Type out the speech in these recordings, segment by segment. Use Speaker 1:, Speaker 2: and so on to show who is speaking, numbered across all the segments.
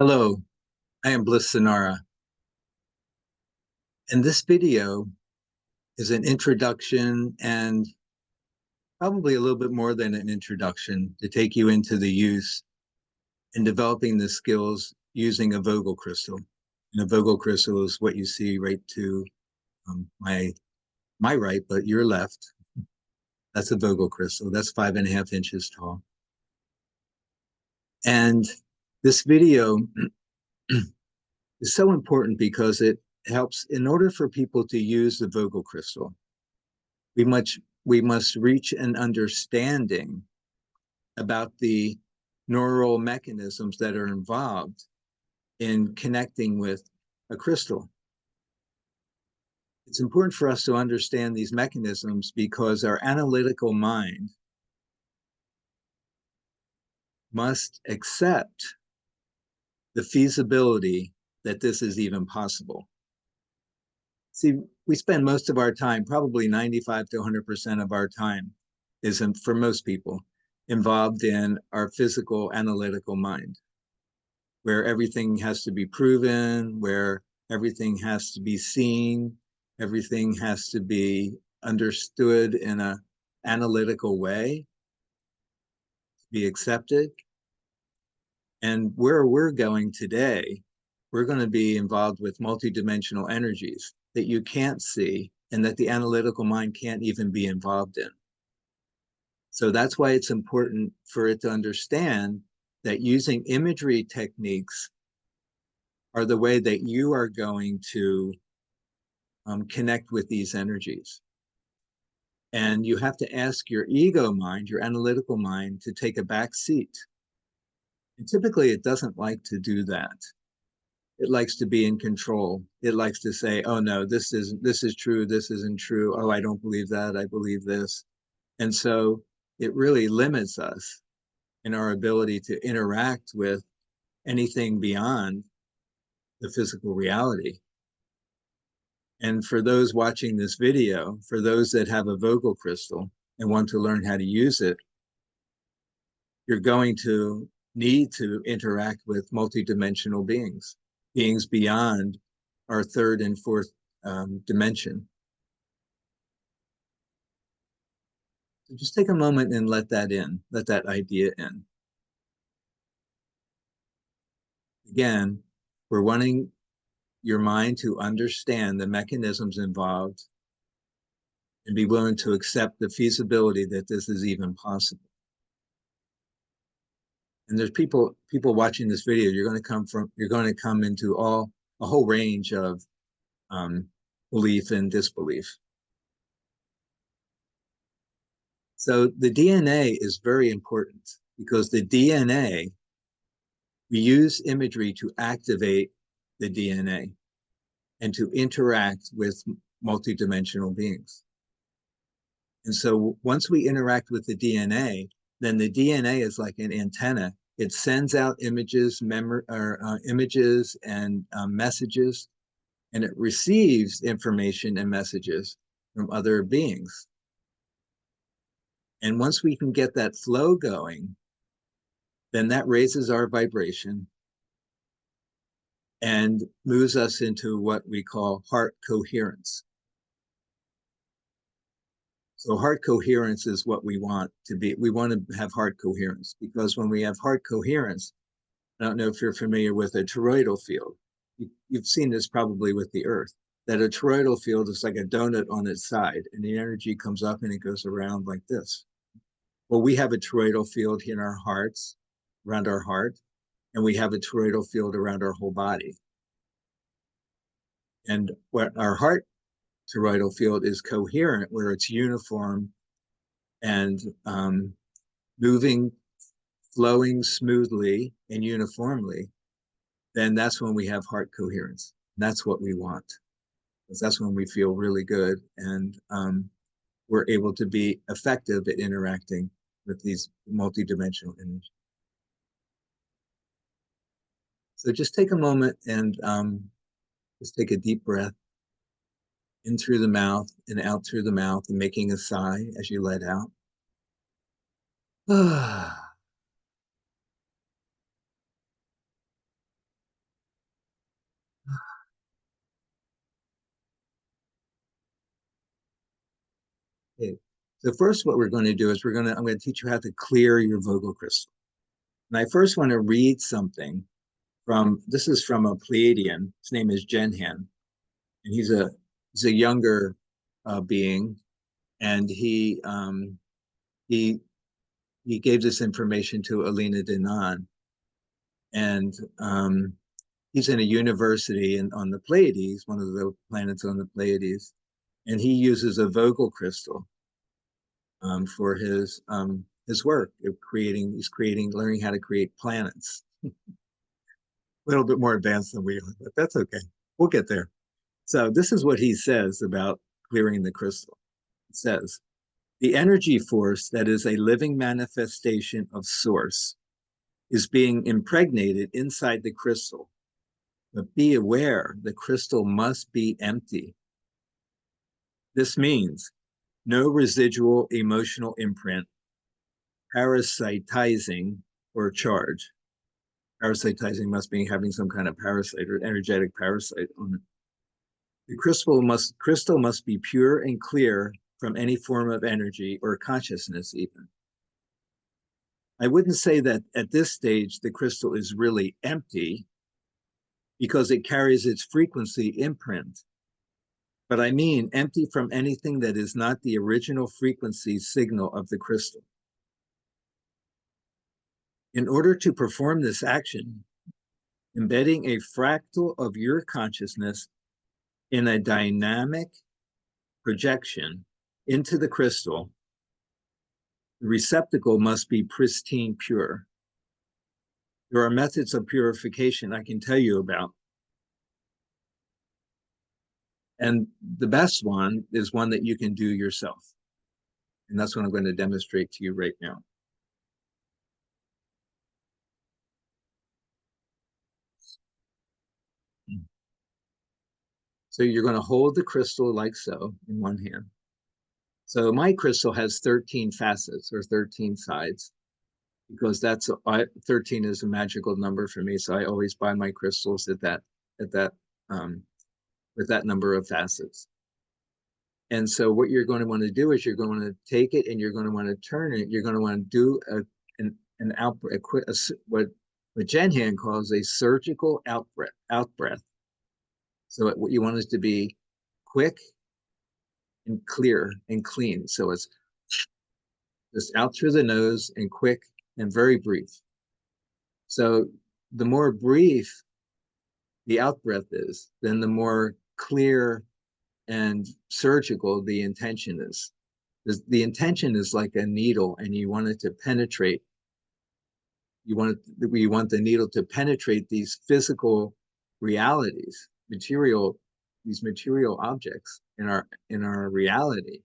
Speaker 1: Hello, I am Bliss Sonara, and this video is an introduction and probably a little bit more than an introduction to take you into the use and developing the skills using a Vogel crystal. And a Vogel crystal is what you see right to my right, but your left. That's a Vogel crystal. That's 5.5 inches tall. And this video is so important because it helps in order for people to use the Vogel crystal. We must reach an understanding about the neural mechanisms that are involved in connecting with a crystal. It's important for us to understand these mechanisms because our analytical mind must accept the feasibility that this is even possible. See, we spend most of our time, probably 95 to 100% of our time, for most people, involved in our physical analytical mind, where everything has to be proven, where everything has to be seen, everything has to be understood in an analytical way, be accepted. And where we're going today, we're going to be involved with multidimensional energies that you can't see and that the analytical mind can't even be involved in. So that's why it's important for it to understand that using imagery techniques are the way that you are going to connect with these energies. And you have to ask your ego mind, your analytical mind, to take a back seat. And typically it doesn't like to do that. It likes to be in control. It likes to say, oh no, this is true, this isn't true. Oh, I don't believe that, I believe this. And so it really limits us in our ability to interact with anything beyond the physical reality. And for those watching this video, for those that have a Vogel crystal and want to learn how to use it, you're going to need to interact with multidimensional beings, beings beyond our third and fourth dimension. So just take a moment and let that in, let that idea in. Again, we're wanting your mind to understand the mechanisms involved and be willing to accept the feasibility that this is even possible. And there's people watching this video. You're going to come into a whole range of belief and disbelief. So the DNA is very important because the DNA, we use imagery to activate the DNA and to interact with multidimensional beings. And so once we interact with the DNA, then the DNA is like an antenna. It sends out images, images and messages, and it receives information and messages from other beings. And once we can get that flow going, then that raises our vibration and moves us into what we call heart coherence. So heart coherence is what we want to be. We want to have heart coherence because when we have heart coherence, I don't know if you're familiar with a toroidal field. You've seen this probably with the earth, that a toroidal field is like a donut on its side and the energy comes up and it goes around like this. Well, we have a toroidal field in our hearts, around our heart, and we have a toroidal field around our whole body. And what our heart toroidal field is coherent, where it's uniform and moving, flowing smoothly and uniformly, then that's when we have heart coherence. That's what we want, because that's when we feel really good and we're able to be effective at interacting with these multidimensional energies. So just take a moment and just take a deep breath in through the mouth and out through the mouth, and making a sigh as you let out. Okay. So first, what we're going to do is I'm going to teach you how to clear your Vogel crystal. And I first want to read something this is from a Pleiadian. His name is Jenhan, and he's a younger being, and he gave this information to Alina Dinan, and he's in a university on the Pleiades, one of the planets on the Pleiades, and he uses a Vogel crystal for his work of learning how to create planets. A little bit more advanced than we are, but that's okay. We'll get there. So this is what he says about clearing the crystal. It says, the energy force that is a living manifestation of source is being impregnated inside the crystal. But be aware, the crystal must be empty. This means no residual emotional imprint, parasitizing, or charge. Parasitizing must be having some kind of parasite or energetic parasite on it. The crystal must be pure and clear from any form of energy or consciousness even. I wouldn't say that at this stage the crystal is really empty because it carries its frequency imprint. But I mean empty from anything that is not the original frequency signal of the crystal. In order to perform this action, embedding a fractal of your consciousness in a dynamic projection into the crystal, the receptacle must be pristine pure. There are methods of purification I can tell you about. And the best one is one that you can do yourself. And that's what I'm going to demonstrate to you right now. So you're going to hold the crystal like so in one hand. So my crystal has 13 facets or 13 sides because 13 is a magical number for me. So I always buy my crystals with that number of facets. And so what you're going to want to do is you're going to take it and you're going to want to turn it. You're going to want to do an outbreath, what Jenhan calls a surgical outbreath. So what you want is to be quick and clear and clean. So it's just out through the nose and quick and very brief. So the more brief the outbreath is, then the more clear and surgical the intention is. The intention is like a needle, and you want it to penetrate. You want the needle to penetrate these physical realities, these material objects in our reality,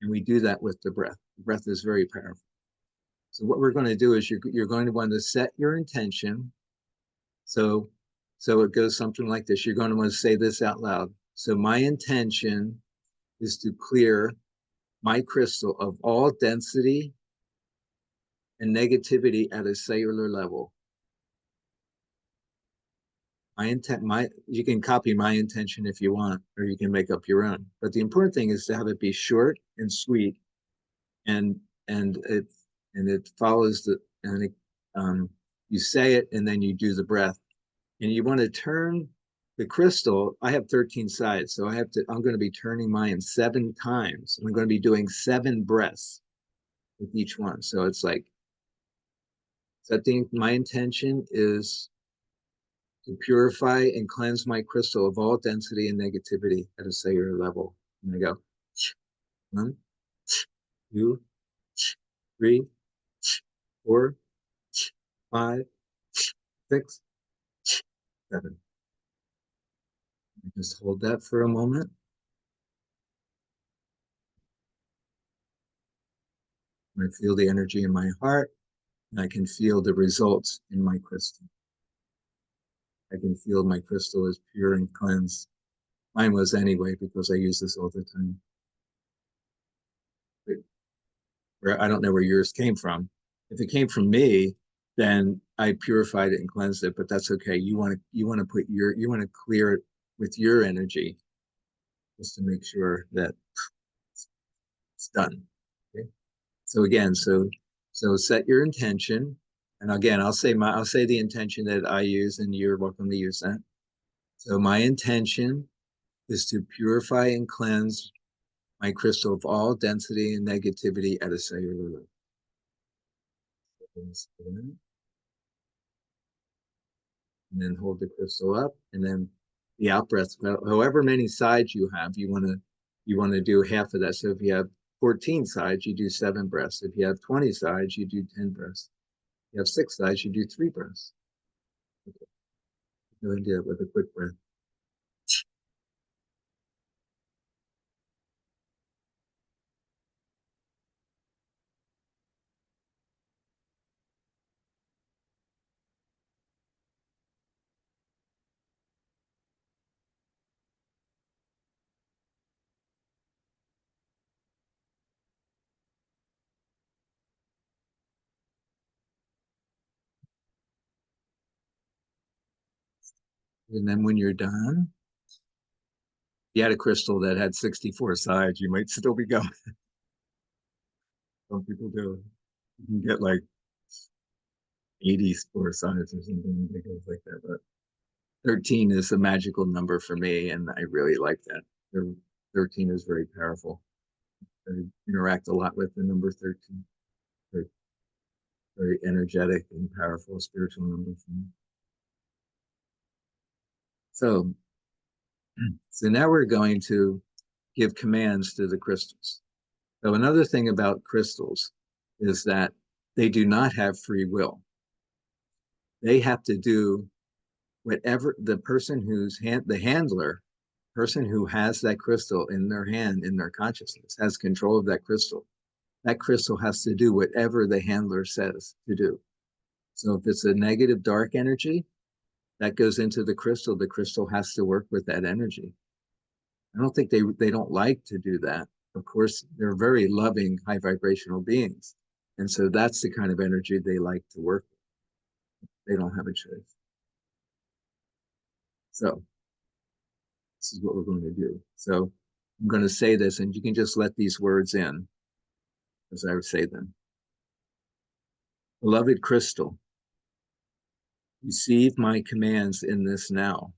Speaker 1: and we do that with the breath. The breath is very powerful. So what we're going to do is you're going to want to set your intention. So it goes something like this. You're going to want to say this out loud. So my intention is to clear my crystal of all density and negativity at a cellular level. You can copy my intention if you want, or you can make up your own. But the important thing is to have it be short and sweet, and it follows you say it and then you do the breath, and you want to turn the crystal. I have 13 sides, so I'm going to be turning mine 7 times. I'm going to be doing 7 breaths with each one. So it's like, so I think my intention is to purify and cleanse my crystal of all density and negativity at a cellular level. And I go 1, 2, 3, 4, 5, 6, 7. Just hold that for a moment. I feel the energy in my heart, and I can feel the results in my crystal. I can feel my crystal is pure and cleansed. Mine was anyway, because I use this all the time. I don't know where yours came from. If it came from me, then I purified it and cleansed it, but that's okay. You want to clear it with your energy, just to make sure that It's done. Okay. So again, so set your intention. And again, I'll say the intention that I use, and you're welcome to use that. So my intention is to purify and cleanse my crystal of all density and negativity at a cellular level. And then hold the crystal up, and then the out breath. However many sides you have, you want to do half of that. So if you have 14 sides, you do 7 breaths. If you have 20 sides, you do 10 breaths. If you have 6 sides, you do 3 breaths. Okay. Go ahead and do it with a quick breath. And then when you're done, if you had a crystal that had 64 sides, you might still be going. Some people do. You can get like 84 sides or something ridiculous like that. But 13 is a magical number for me, and I really like that. 13 is very powerful. I interact a lot with the number 13. Very, very energetic and powerful spiritual number for me. So, so now we're going to give commands to the crystals. So another thing about crystals is that they do not have free will. They have to do whatever the person the handler, person who has that crystal in their hand, in their consciousness, has control of that crystal. That crystal has to do whatever the handler says to do. So if it's a negative dark energy that goes into the crystal has to work with that energy. I don't think they don't like to do that. Of course, they're very loving, high vibrational beings. And so that's the kind of energy they like to work with. They don't have a choice. So this is what we're going to do. So I'm going to say this, and you can just let these words in as I would say them. Beloved crystal, receive my commands in this now.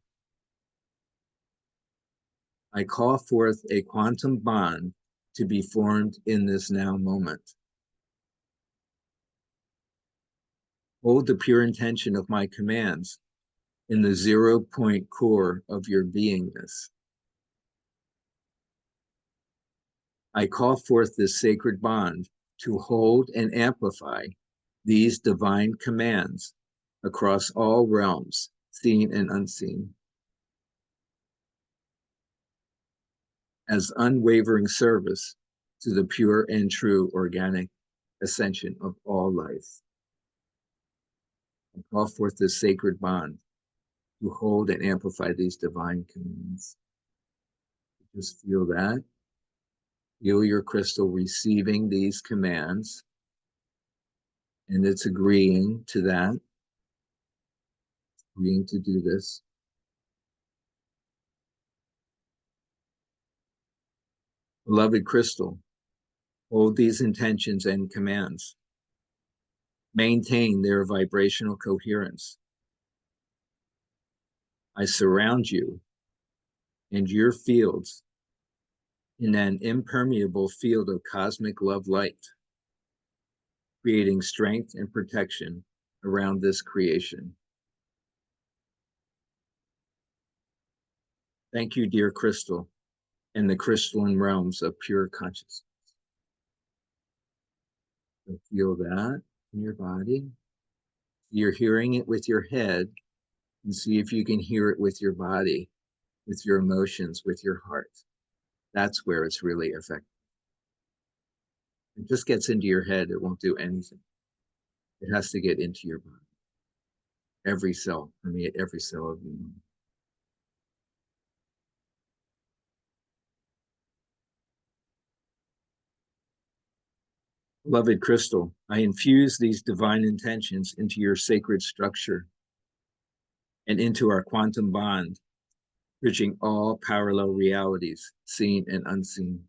Speaker 1: I call forth a quantum bond to be formed in this now moment. Hold the pure intention of my commands in the 0 point core of your beingness. I call forth this sacred bond to hold and amplify these divine commands across all realms, seen and unseen, as unwavering service to the pure and true organic ascension of all life. I call forth this sacred bond to hold and amplify these divine commands. Just feel that. Feel your crystal receiving these commands, and it's agreeing to that, agreeing to do this. Beloved crystal, hold these intentions and commands. Maintain their vibrational coherence. I surround you and your fields in an impermeable field of cosmic love light, creating strength and protection around this creation. Thank you, dear crystal, and the crystalline realms of pure consciousness. So feel that in your body. You're hearing it with your head, and see if you can hear it with your body, with your emotions, with your heart. That's where it's really effective. It just gets into your head, it won't do anything. It has to get into your body. Every cell, permeate every cell of you. Beloved crystal, I infuse these divine intentions into your sacred structure and into our quantum bond, bridging all parallel realities, seen and unseen.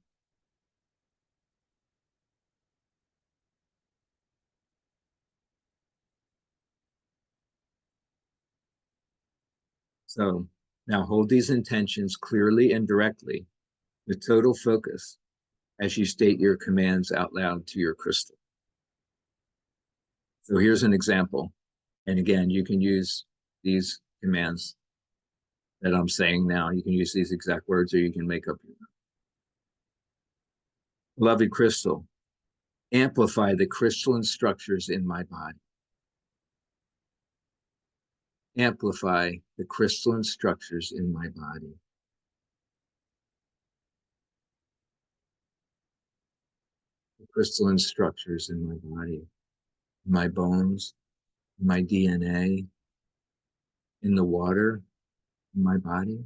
Speaker 1: So now hold these intentions clearly and directly with total focus as you state your commands out loud to your crystal. So here's an example. And again, you can use these commands that I'm saying now. You can use these exact words or you can make up your own. Beloved crystal, amplify the crystalline structures in my body. Amplify the crystalline structures in my body. The crystalline structures in my body, in my bones, in my DNA, in the water, in my body.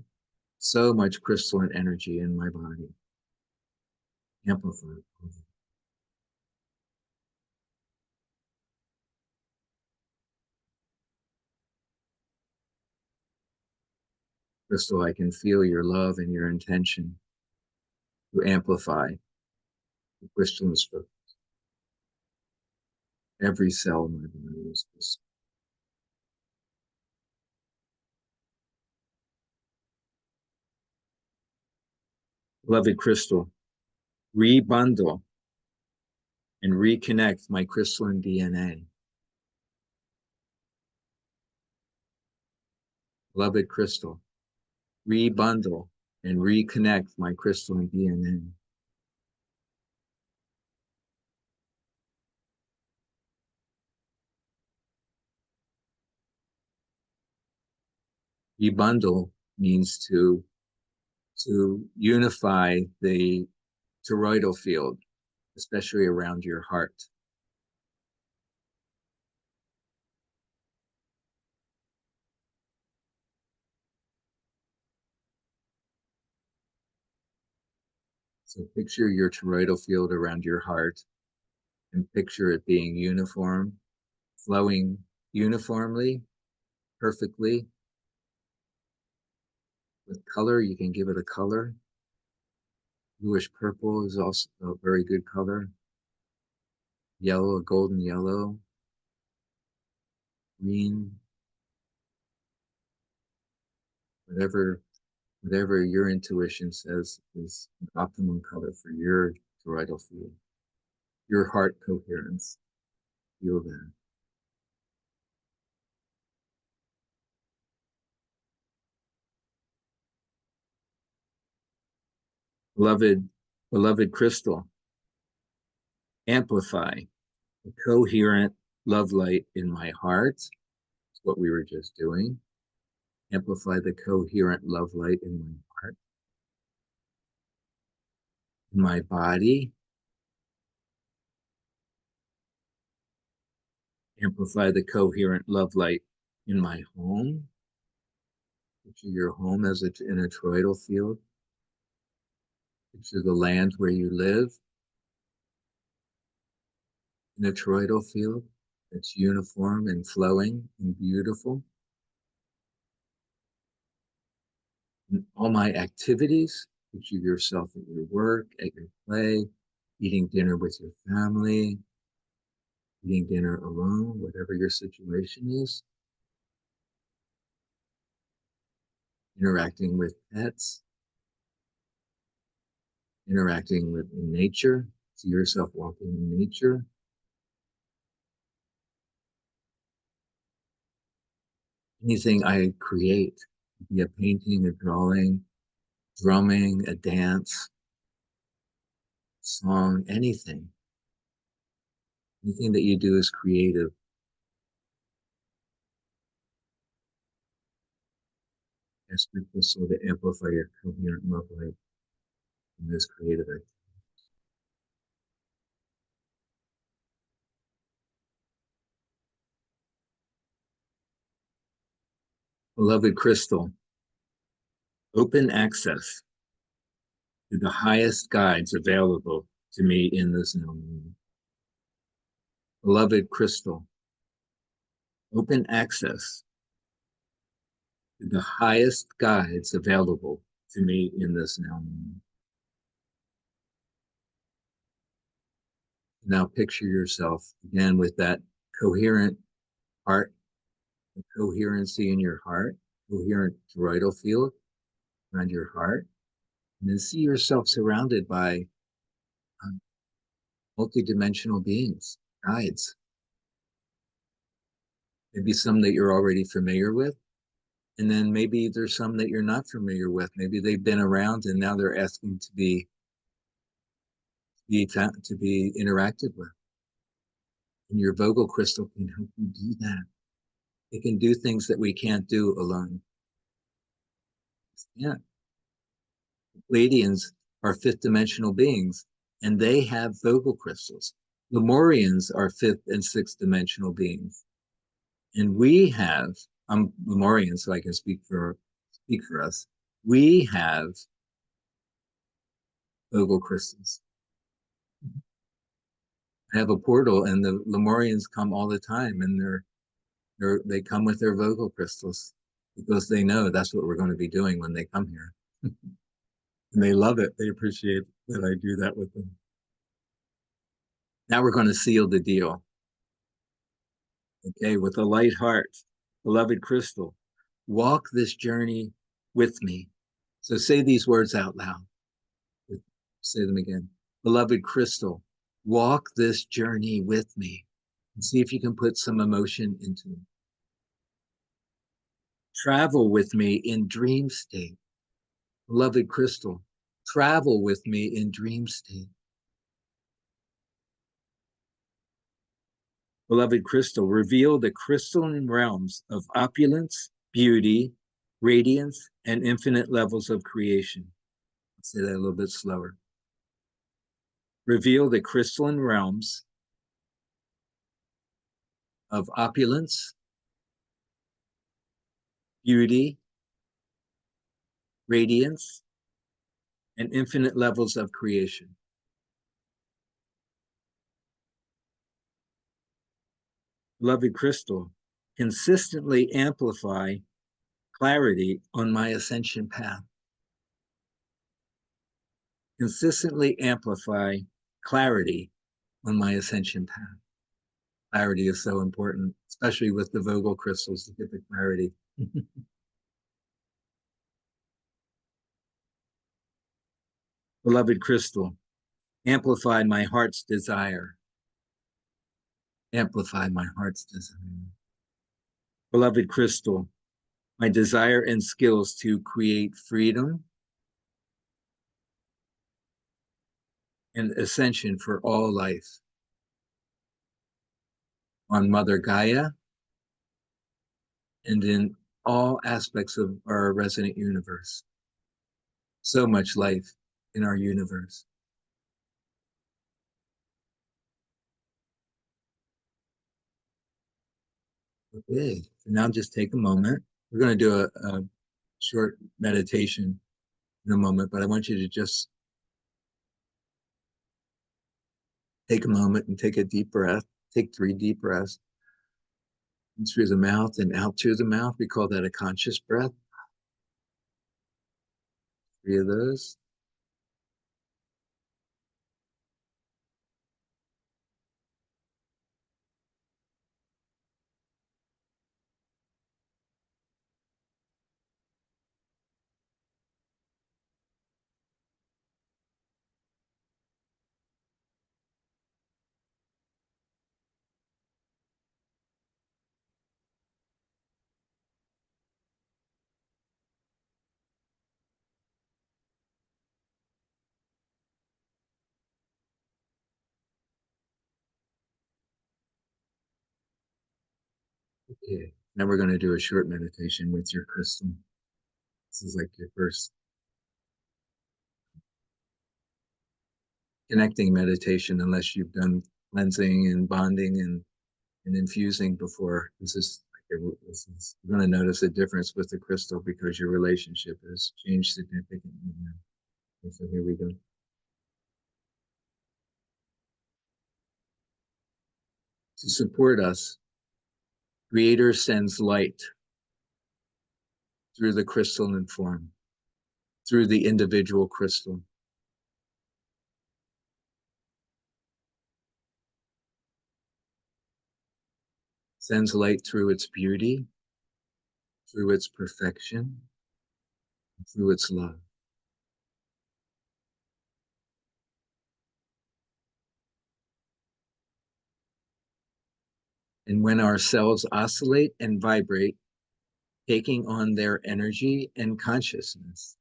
Speaker 1: So much crystalline energy in my body. Amplify. Crystal, I can feel your love and your intention to amplify the crystalline structure. Every cell in my body is crystal. Beloved crystal, rebundle and reconnect my crystalline DNA. Beloved crystal, rebundle and reconnect my crystalline DNA. Rebundle means to unify the toroidal field, especially around your heart. So picture your toroidal field around your heart and picture it being uniform, flowing uniformly, perfectly. With color, you can give it a color. Bluish purple is also a very good color. Yellow, a golden yellow. Green. Whatever your intuition says is an optimum color for your toroidal field, your heart coherence. Feel that. Beloved crystal, amplify the coherent love light in my heart. That's what we were just doing. Amplify the coherent love light in my heart, in my body. Amplify the coherent love light in my home. Picture your home as in a toroidal field. Picture the land where you live in a toroidal field that's uniform and flowing and beautiful. And all my activities, picture yourself at your work, at your play, eating dinner with your family, eating dinner alone, whatever your situation is, interacting with pets, interacting with nature. See yourself walking in nature. Anything I create, be a painting, a drawing, drumming, a dance, song, anything. Anything that you do is creative. Ask your crystal to amplify your coherent love light in this creative activity. Beloved crystal, open access to the highest guides available to me in this now moment. Beloved crystal, open access to the highest guides available to me in this now moment. Now picture yourself again with that coherent heart, the coherency in your heart, coherent toroidal field around your heart. And then see yourself surrounded by um, multidimensional beings, guides. Maybe some that you're already familiar with. And then maybe there's some that you're not familiar with. Maybe they've been around and now they're asking to be interacted with. And your Vogel crystal can help you do that. It can do things that we can't do alone. Yeah. Pleiadians are fifth dimensional beings, and they have Vogel crystals. Lemurians are fifth and sixth dimensional beings. And we have, I'm Lemurian, so I can speak for us. We have Vogel crystals. I have a portal, and the Lemurians come all the time, and they come with their Vogel crystals because they know that's what we're going to be doing when they come here. And they love it. They appreciate that I do that with them. Now we're going to seal the deal. Okay, with a light heart, beloved crystal, walk this journey with me. So say these words out loud. Say them again. Beloved crystal, walk this journey with me. And see if you can put some emotion into it. Travel with me in dream state. Beloved crystal, travel with me in dream state. Beloved crystal, reveal the crystalline realms of opulence, beauty, radiance, and infinite levels of creation. I'll say that a little bit slower. Reveal the crystalline realms of opulence, beauty, radiance, and infinite levels of creation. Beloved crystal, consistently amplify clarity on my ascension path. Consistently amplify clarity on my ascension path. Clarity is so important, especially with the Vogel crystals to get the clarity. Beloved crystal, amplify my heart's desire. Amplify my heart's desire. Beloved crystal, my desire and skills to create freedom and ascension for all life on Mother Gaia and in all aspects of our resonant universe. So much life in our universe. Okay, so now just take a moment. We're going to do a short meditation in a moment, but I want you to just take a moment and take a deep breath. Take 3 deep breaths in through the mouth and out through the mouth. We call that a conscious breath. 3 of those. Okay, now we're going to do a short meditation with your crystal. This is like your first connecting meditation, unless you've done cleansing and bonding and infusing before. You're going to notice a difference with the crystal because your relationship has changed significantly now. Okay, so here we go. To support us, Creator sends light through the crystalline form, through the individual crystal. Sends light through its beauty, through its perfection, through its love. And when our cells oscillate and vibrate, taking on their energy and consciousness,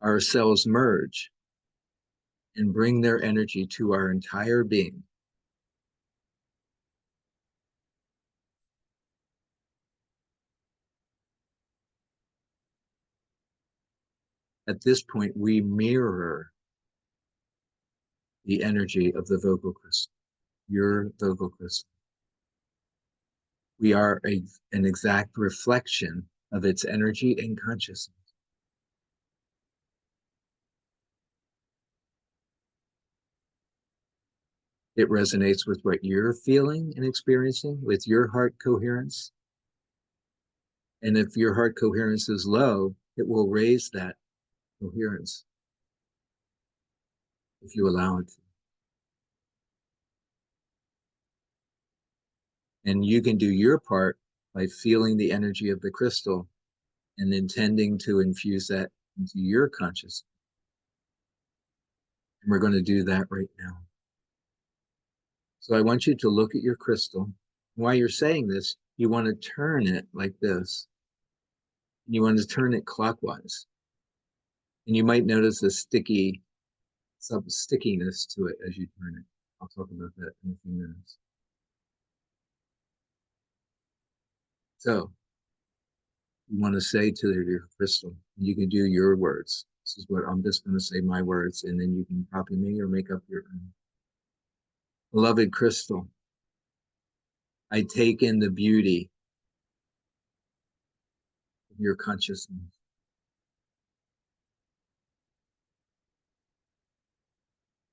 Speaker 1: our cells merge and bring their energy to our entire being. At this point, we mirror the energy of the Vogel crystal, your Vogel crystal. We are an exact reflection of its energy and consciousness. It resonates with what you're feeling and experiencing, with your heart coherence. And if your heart coherence is low, it will raise that coherence if you allow it to. And you can do your part by feeling the energy of the crystal and intending to infuse that into your consciousness. And we're going to do that right now. So I want you to look at your crystal. While you're saying this, you want to turn it like this. You want to turn it clockwise. And you might notice some stickiness to it as you turn it. I'll talk about that in a few minutes. So you want to say to your crystal, you can do your words. This is what I'm just going to say my words, and then you can copy me or make up your own. Beloved crystal, I take in the beauty of your consciousness.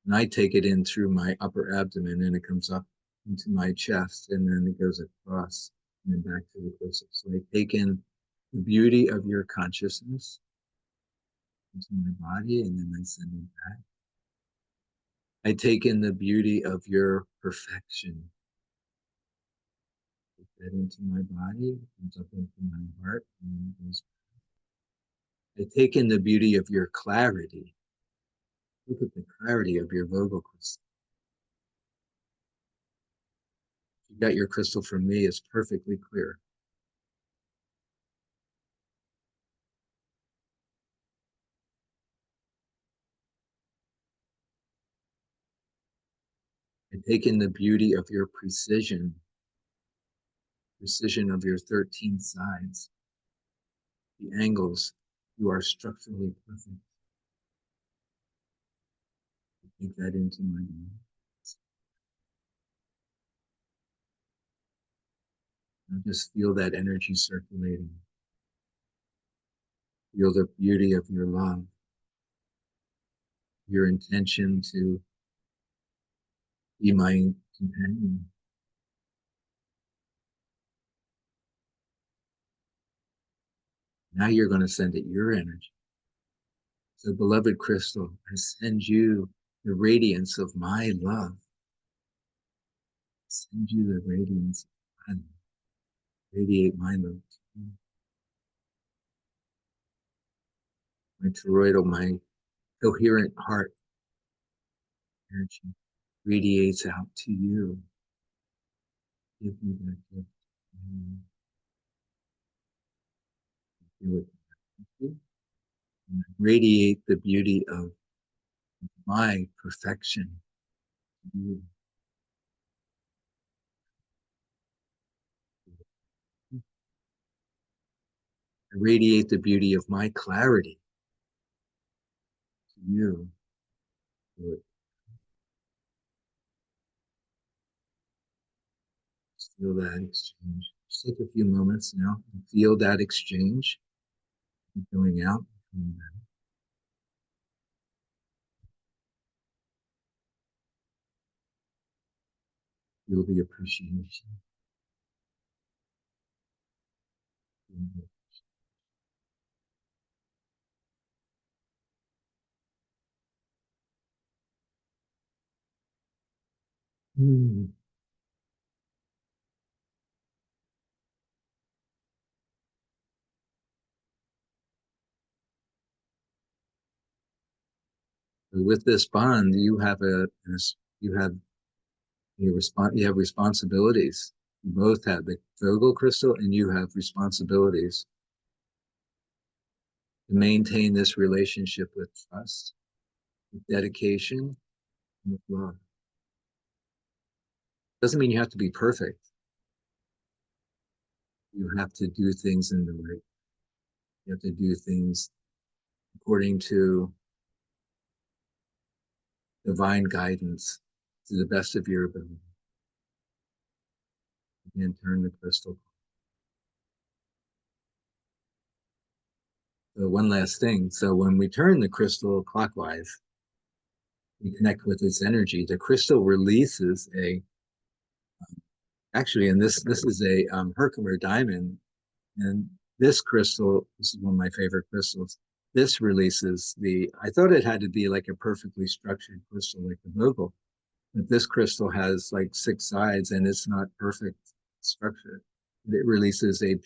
Speaker 1: And I take it in through my upper abdomen, and it comes up into my chest, and then it goes across and then back to the crystal. So I take in the beauty of your consciousness into my body, and then I send it back. I take in the beauty of your perfection. Take that into my body, comes up into my heart, and it goes back. I take in the beauty of your clarity. Look at the clarity of your Vogel crystal. You got your crystal from me, it's perfectly clear. I take in the beauty of your precision of your 13 sides, the angles. You are structurally perfect. Take that into my mind. Now just feel that energy circulating. Feel the beauty of your love, your intention to be my companion. Now you're going to send it your energy. So, beloved crystal, I send you the radiance of my love. I send you the radiance of my love. Radiate my love to you. My toroidal, my coherent heart energy radiates out to you. Give me that gift. Feel it. And radiate the beauty of my perfection to you. I radiate the beauty of my clarity to you. Feel it. Just feel that exchange. Just take a few moments now and feel that exchange going out. Coming back. Feel the appreciation. Mm. With this bond, you have you have you have responsibilities. You both have the Vogel crystal, and you have responsibilities to maintain this relationship with trust, with dedication, and with love. Doesn't mean you have to be perfect. You have to do things in the right. You have to do things according to divine guidance to the best of your ability. And turn the crystal. So one last thing. So when we turn the crystal clockwise, we connect with its energy. The crystal releases actually, and this is a Herkimer diamond, and this crystal, this is one of my favorite crystals. This releases I thought it had to be like a perfectly structured crystal like the Vogel, but this crystal has like 6 sides and it's not perfect structure. It releases a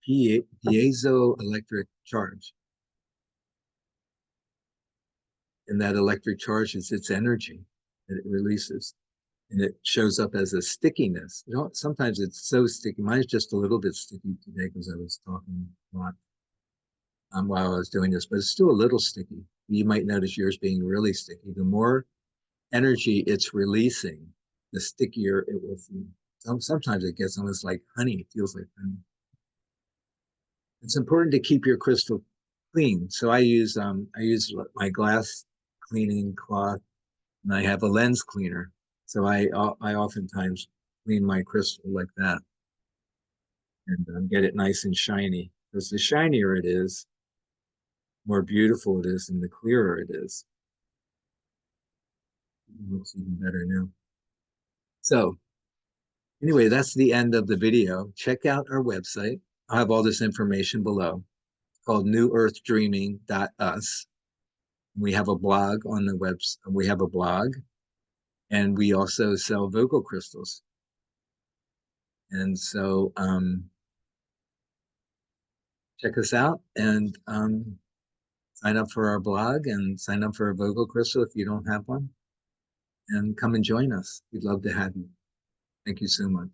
Speaker 1: piezoelectric charge. And that electric charge is its energy that it releases. And it shows up as a stickiness. Sometimes it's so sticky. Mine's just a little bit sticky today because I was talking a lot while I was doing this, but it's still a little sticky. You might notice yours being really sticky. The more energy it's releasing, the stickier it will feel. Sometimes it gets almost like honey. It feels like honey. It's important to keep your crystal clean. So I use my glass cleaning cloth, and I have a lens cleaner. So I oftentimes clean my crystal like that and get it nice and shiny. Because the shinier it is, more beautiful it is, and the clearer it is. It looks even better now. So anyway, that's the end of the video. Check out our website. I'll have all this information below. It's called newearthdreaming.us. We have a blog on the website. We have a blog, and we also sell Vogel crystals. And so check us out and sign up for our blog and sign up for a Vogel crystal if you don't have one. And come and join us. We'd love to have you. Thank you so much.